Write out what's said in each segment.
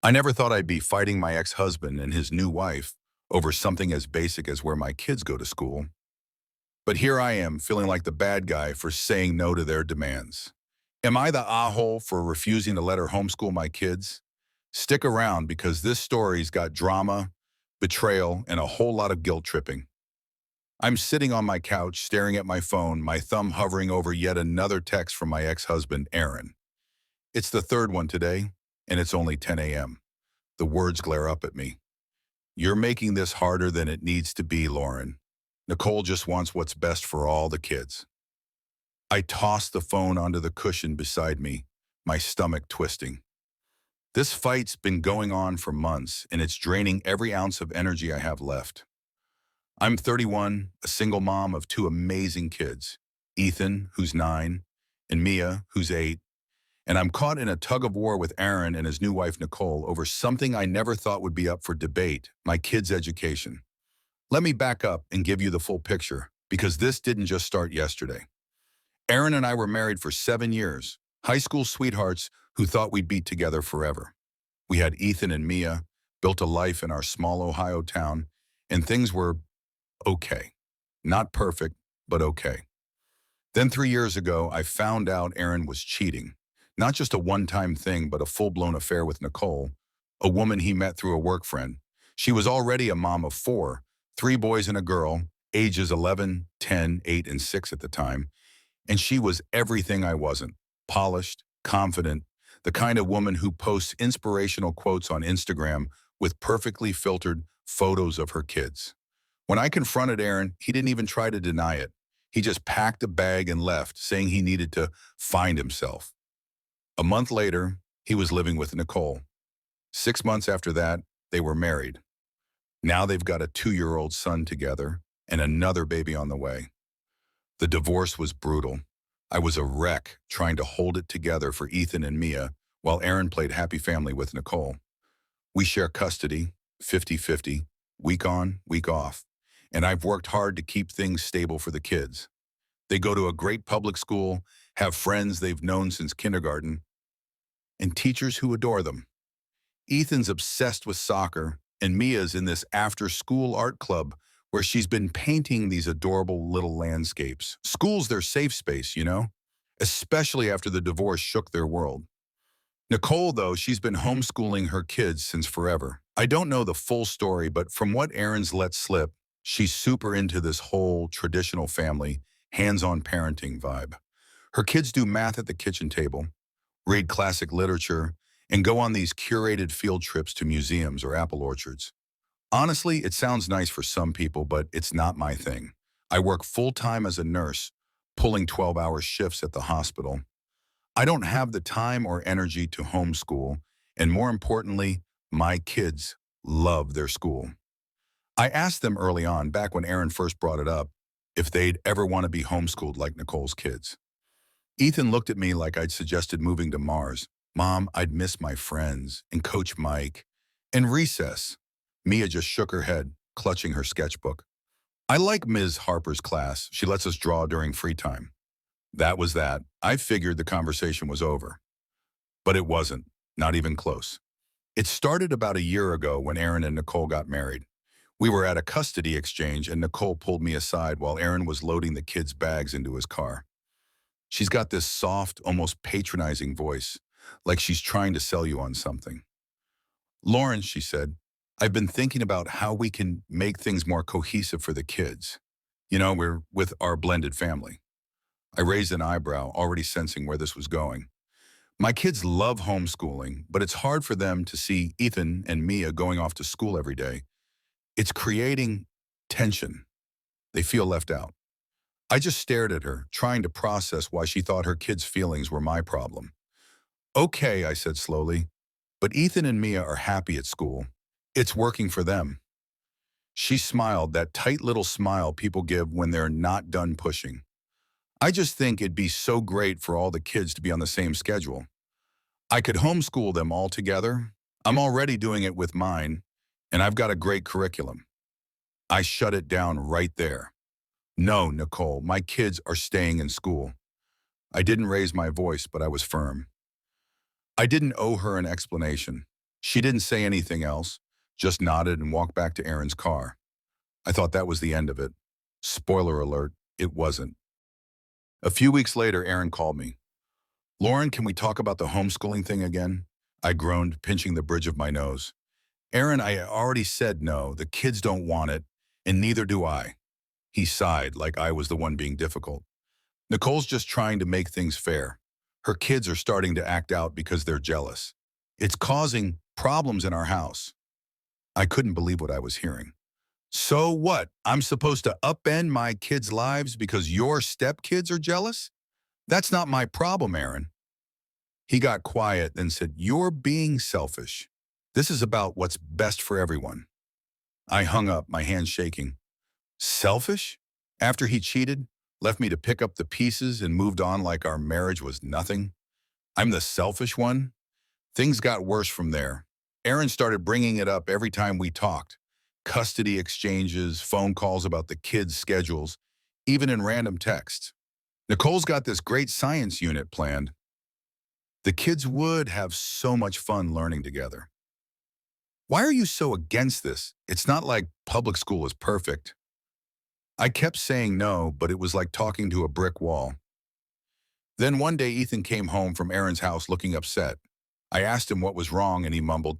I never thought I'd be fighting my ex-husband and his new wife over something as basic as where my kids go to school. But here I am, feeling like the bad guy for saying no to their demands. Am I the a-hole for refusing to let her homeschool my kids? Stick around because this story's got drama, betrayal, and a whole lot of guilt tripping. I'm sitting on my couch, staring at my phone, my thumb hovering over yet another text from my ex-husband, Aaron. It's the third one today, and it's only 10 a.m. The words glare up at me. You're making this harder than it needs to be, Lauren. Nicole just wants what's best for all the kids. I toss the phone onto the cushion beside me, my stomach twisting. This fight's been going on for months, and it's draining every ounce of energy I have left. I'm 31, a single mom of two amazing kids, Ethan, who's 9, and Mia, who's 8, and I'm caught in a tug of war with Aaron and his new wife, Nicole, over something I never thought would be up for debate, my kids' education. Let me back up and give you the full picture, because this didn't just start yesterday. Aaron and I were married for 7 years, high school sweethearts who thought we'd be together forever. We had Ethan and Mia, built a life in our small Ohio town, and things were okay. Not perfect, but okay. Then 3 years ago, I found out Aaron was cheating. Not just a one-time thing, but a full-blown affair with Nicole, a woman he met through a work friend. She was already a mom of 4, 3 boys and a girl, ages 11, 10, 8, and 6 at the time, and she was everything I wasn't: polished, confident, the kind of woman who posts inspirational quotes on Instagram with perfectly filtered photos of her kids. When I confronted Aaron, he didn't even try to deny it. He just packed a bag and left, saying he needed to find himself. A month later, he was living with Nicole. 6 months after that, they were married. Now they've got a 2-year-old son together and another baby on the way. The divorce was brutal. I was a wreck trying to hold it together for Ethan and Mia while Aaron played happy family with Nicole. We share custody, 50-50, week on, week off, and I've worked hard to keep things stable for the kids. They go to a great public school, have friends they've known since kindergarten, and teachers who adore them. Ethan's obsessed with soccer, and Mia's in this after-school art club where she's been painting these adorable little landscapes. School's their safe space, especially after the divorce shook their world. Nicole, though, she's been homeschooling her kids since forever. I don't know the full story, but from what Aaron's let slip, she's super into this whole traditional family, hands-on parenting vibe. Her kids do math at the kitchen table, read classic literature, and go on these curated field trips to museums or apple orchards. Honestly, it sounds nice for some people, but it's not my thing. I work full-time as a nurse, pulling 12-hour shifts at the hospital. I don't have the time or energy to homeschool, and more importantly, my kids love their school. I asked them early on, back when Aaron first brought it up, if they'd ever want to be homeschooled like Nicole's kids. Ethan looked at me like I'd suggested moving to Mars. Mom, I'd miss my friends, and Coach Mike, and recess. Mia just shook her head, clutching her sketchbook. I like Ms. Harper's class. She lets us draw during free time. That was that. I figured the conversation was over. But it wasn't, not even close. It started about a year ago when Aaron and Nicole got married. We were at a custody exchange, and Nicole pulled me aside while Aaron was loading the kids' bags into his car. She's got this soft, almost patronizing voice, like she's trying to sell you on something. Lauren, she said, I've been thinking about how we can make things more cohesive for the kids. We're with our blended family. I raised an eyebrow, already sensing where this was going. My kids love homeschooling, but it's hard for them to see Ethan and Mia going off to school every day. It's creating tension. They feel left out. I just stared at her, trying to process why she thought her kids' feelings were my problem. Okay, I said slowly, but Ethan and Mia are happy at school. It's working for them. She smiled, that tight little smile people give when they're not done pushing. I just think it'd be so great for all the kids to be on the same schedule. I could homeschool them all together. I'm already doing it with mine, and I've got a great curriculum. I shut it down right there. No, Nicole, my kids are staying in school. I didn't raise my voice, but I was firm. I didn't owe her an explanation. She didn't say anything else, just nodded and walked back to Aaron's car. I thought that was the end of it. Spoiler alert, it wasn't. A few weeks later, Aaron called me. "Lauren, can we talk about the homeschooling thing again?" I groaned, pinching the bridge of my nose. "Aaron, I already said no. The kids don't want it, and neither do I." He sighed like I was the one being difficult. "Nicole's just trying to make things fair. Her kids are starting to act out because they're jealous. It's causing problems in our house." I couldn't believe what I was hearing. "So what? I'm supposed to upend my kids' lives because your stepkids are jealous? That's not my problem, Aaron." He got quiet, then said, "You're being selfish. This is about what's best for everyone." I hung up, my hands shaking. Selfish? After he cheated, left me to pick up the pieces and moved on like our marriage was nothing? I'm the selfish one? Things got worse from there. Aaron started bringing it up every time we talked. Custody exchanges, phone calls about the kids' schedules, even in random texts. "Nicole's got this great science unit planned. The kids would have so much fun learning together. Why are you so against this? It's not like public school is perfect." I kept saying no, but it was like talking to a brick wall. Then one day Ethan came home from Aaron's house looking upset. I asked him what was wrong and he mumbled,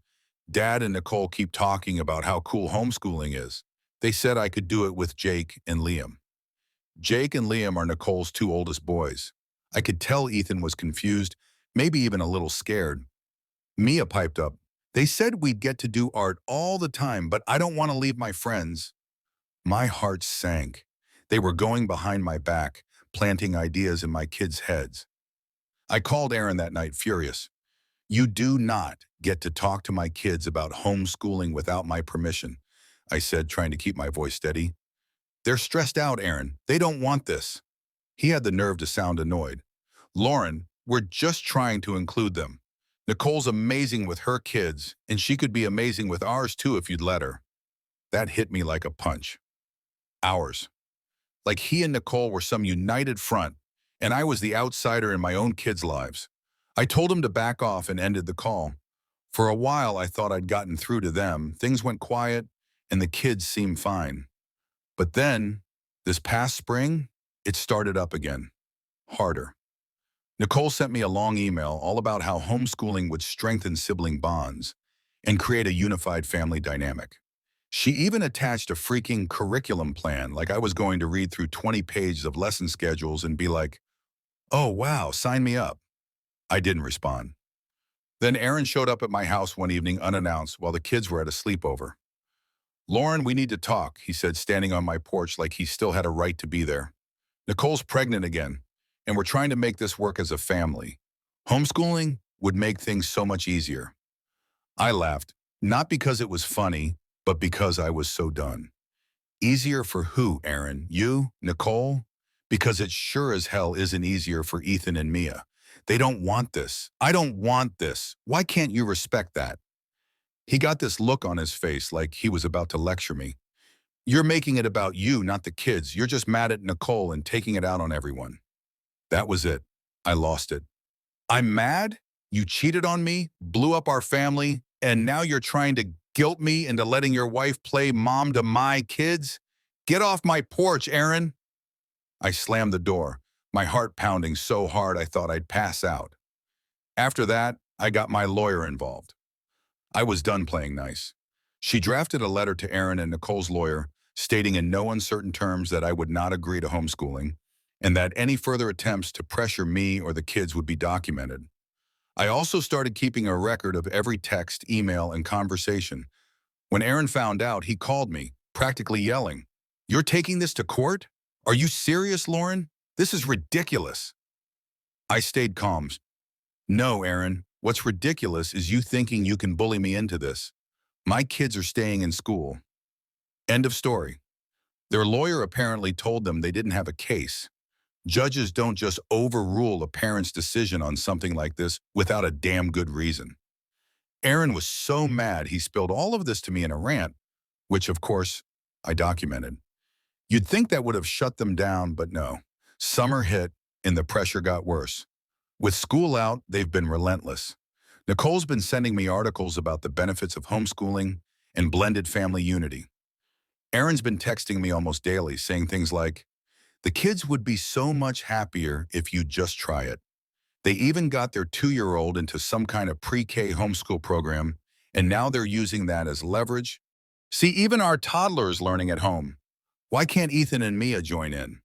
"Dad and Nicole keep talking about how cool homeschooling is. They said I could do it with Jake and Liam." Jake and Liam are Nicole's two oldest boys. I could tell Ethan was confused, maybe even a little scared. Mia piped up, "They said we'd get to do art all the time, but I don't want to leave my friends." My heart sank. They were going behind my back, planting ideas in my kids' heads. I called Aaron that night furious. "You do not get to talk to my kids about homeschooling without my permission," I said, trying to keep my voice steady. "They're stressed out, Aaron. They don't want this." He had the nerve to sound annoyed. "Lauren, we're just trying to include them. Nicole's amazing with her kids, and she could be amazing with ours too if you'd let her." That hit me like a punch. Ours. Like he and Nicole were some united front, and I was the outsider in my own kids' lives. I told him to back off and ended the call. For a while, I thought I'd gotten through to them. Things went quiet, and the kids seemed fine. But then, this past spring, it started up again. Harder. Nicole sent me a long email all about how homeschooling would strengthen sibling bonds and create a unified family dynamic. She even attached a freaking curriculum plan, like I was going to read through 20 pages of lesson schedules and be like, "Oh, wow, sign me up." I didn't respond. Then Aaron showed up at my house one evening unannounced while the kids were at a sleepover. "Lauren, we need to talk," he said, standing on my porch like he still had a right to be there. "Nicole's pregnant again, and we're trying to make this work as a family. Homeschooling would make things so much easier." I laughed, not because it was funny, but because I was so done. Easier for who, Aaron? You? Nicole? Because it sure as hell isn't easier for Ethan and Mia. They don't want this. I don't want this. Why can't you respect that? He got this look on his face like he was about to lecture me. "You're making it about you, not the kids. You're just mad at Nicole and taking it out on everyone." That was it. I lost it. "I'm mad? You cheated on me, blew up our family, and now you're trying to guilt me into letting your wife play mom to my kids? Get off my porch, Aaron." I slammed the door, my heart pounding so hard I thought I'd pass out. After that, I got my lawyer involved. I was done playing nice. She drafted a letter to Aaron and Nicole's lawyer, stating in no uncertain terms that I would not agree to homeschooling, and that any further attempts to pressure me or the kids would be documented. I also started keeping a record of every text, email, and conversation. When Aaron found out, he called me, practically yelling, "You're taking this to court? Are you serious, Lauren? This is ridiculous." I stayed calm. "No, Aaron, what's ridiculous is you thinking you can bully me into this. My kids are staying in school." End of story. Their lawyer apparently told them they didn't have a case. Judges don't just overrule a parent's decision on something like this without a damn good reason. Aaron was so mad he spilled all of this to me in a rant, which, of course, I documented. You'd think that would have shut them down, but no. Summer hit, and the pressure got worse. With school out, they've been relentless. Nicole's been sending me articles about the benefits of homeschooling and blended family unity. Erin's been texting me almost daily saying things like, the kids would be so much happier if you just try it. They even got their 2-year-old into some kind of pre-K homeschool program, and now they're using that as leverage. See, even our toddler is learning at home. Why can't Ethan and Mia join in?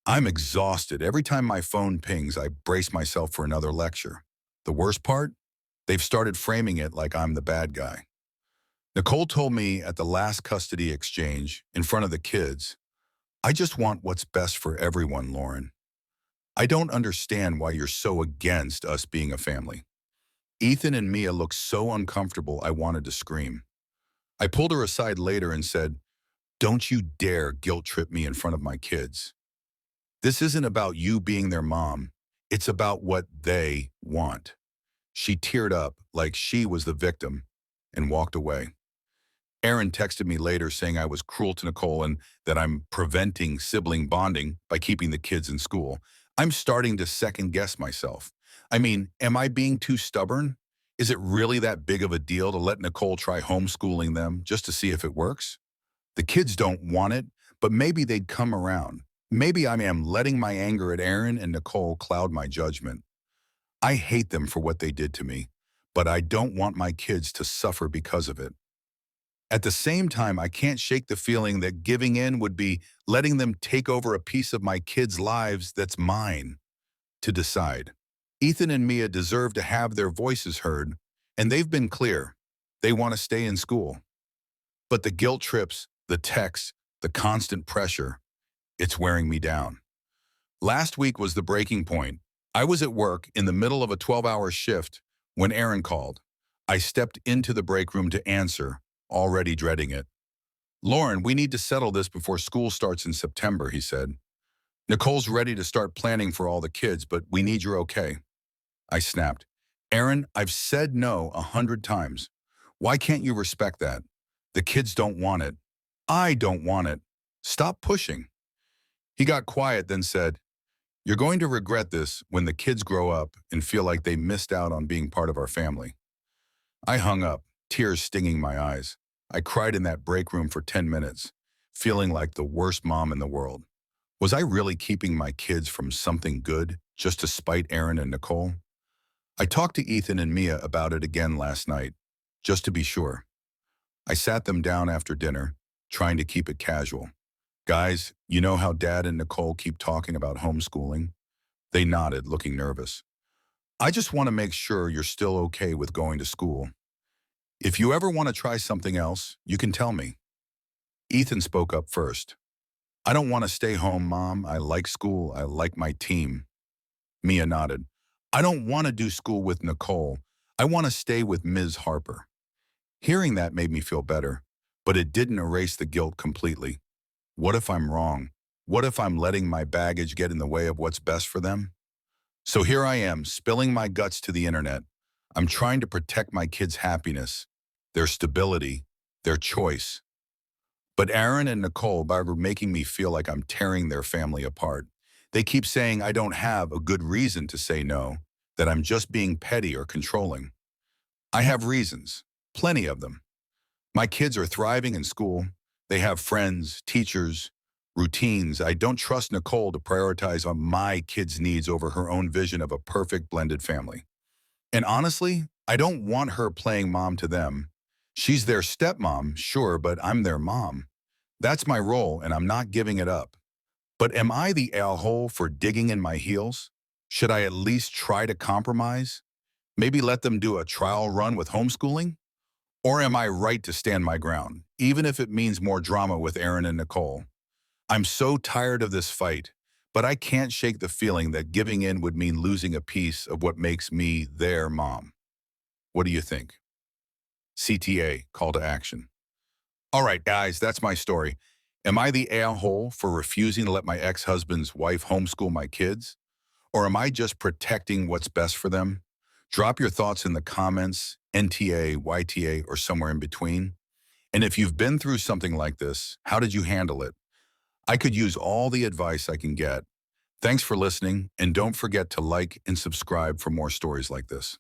I'm exhausted. Every time my phone pings, I brace myself for another lecture. The worst part? They've started framing it like I'm the bad guy. Nicole told me at the last custody exchange, in front of the kids, I just want what's best for everyone, Lauren. I don't understand why you're so against us being a family. Ethan and Mia looked so uncomfortable I wanted to scream. I pulled her aside later and said, don't you dare guilt trip me in front of my kids. This isn't about you being their mom. It's about what they want. She teared up like she was the victim and walked away. Erin texted me later saying I was cruel to Nicole and that I'm preventing sibling bonding by keeping the kids in school. I'm starting to second guess myself. I mean, am I being too stubborn? Is it really that big of a deal to let Nicole try homeschooling them just to see if it works? The kids don't want it, but maybe they'd come around. Maybe I am letting my anger at Erin and Nicole cloud my judgment. I hate them for what they did to me, but I don't want my kids to suffer because of it. At the same time, I can't shake the feeling that giving in would be letting them take over a piece of my kids' lives that's mine to decide. Ethan and Mia deserve to have their voices heard, and they've been clear. They want to stay in school. But the guilt trips, the texts, the constant pressure, it's wearing me down. Last week was the breaking point. I was at work in the middle of a 12-hour shift when Erin called. I stepped into the break room to answer, already dreading it. Lauren, we need to settle this before school starts in September, he said. Nicole's ready to start planning for all the kids, but we need your okay. I snapped. Erin, I've said no 100 times. Why can't you respect that? The kids don't want it. I don't want it. Stop pushing. He got quiet, then said, you're going to regret this when the kids grow up and feel like they missed out on being part of our family. I hung up, tears stinging my eyes. I cried in that break room for 10 minutes, feeling like the worst mom in the world. Was I really keeping my kids from something good just to spite Erin and Nicole? I talked to Ethan and Mia about it again last night, just to be sure. I sat them down after dinner, trying to keep it casual. Guys, you know how Dad and Nicole keep talking about homeschooling? They nodded, looking nervous. I just want to make sure you're still okay with going to school. If you ever want to try something else, you can tell me. Ethan spoke up first. I don't want to stay home, Mom. I like school. I like my team. Mia nodded. I don't want to do school with Nicole. I want to stay with Ms. Harper. Hearing that made me feel better, but it didn't erase the guilt completely. What if I'm wrong? What if I'm letting my baggage get in the way of what's best for them? So here I am, spilling my guts to the internet. I'm trying to protect my kids' happiness, their stability, their choice. But Erin and Nicole are making me feel like I'm tearing their family apart. They keep saying I don't have a good reason to say no, that I'm just being petty or controlling. I have reasons, plenty of them. My kids are thriving in school. They have friends, teachers, routines. I don't trust Nicole to prioritize on my kids' needs over her own vision of a perfect blended family. And honestly, I don't want her playing mom to them. She's their stepmom, sure, but I'm their mom. That's my role, and I'm not giving it up. But am I the a-hole for digging in my heels? Should I at least try to compromise? Maybe let them do a trial run with homeschooling? Or am I right to stand my ground, even if it means more drama with Erin and Nicole? I'm so tired of this fight, but I can't shake the feeling that giving in would mean losing a piece of what makes me their mom. What do you think? CTA, call to action. All right, guys, that's my story. Am I the a-hole for refusing to let my ex-husband's wife homeschool my kids? Or am I just protecting what's best for them? Drop your thoughts in the comments, NTA, YTA, or somewhere in between. And if you've been through something like this, how did you handle it? I could use all the advice I can get. Thanks for listening, and don't forget to like and subscribe for more stories like this.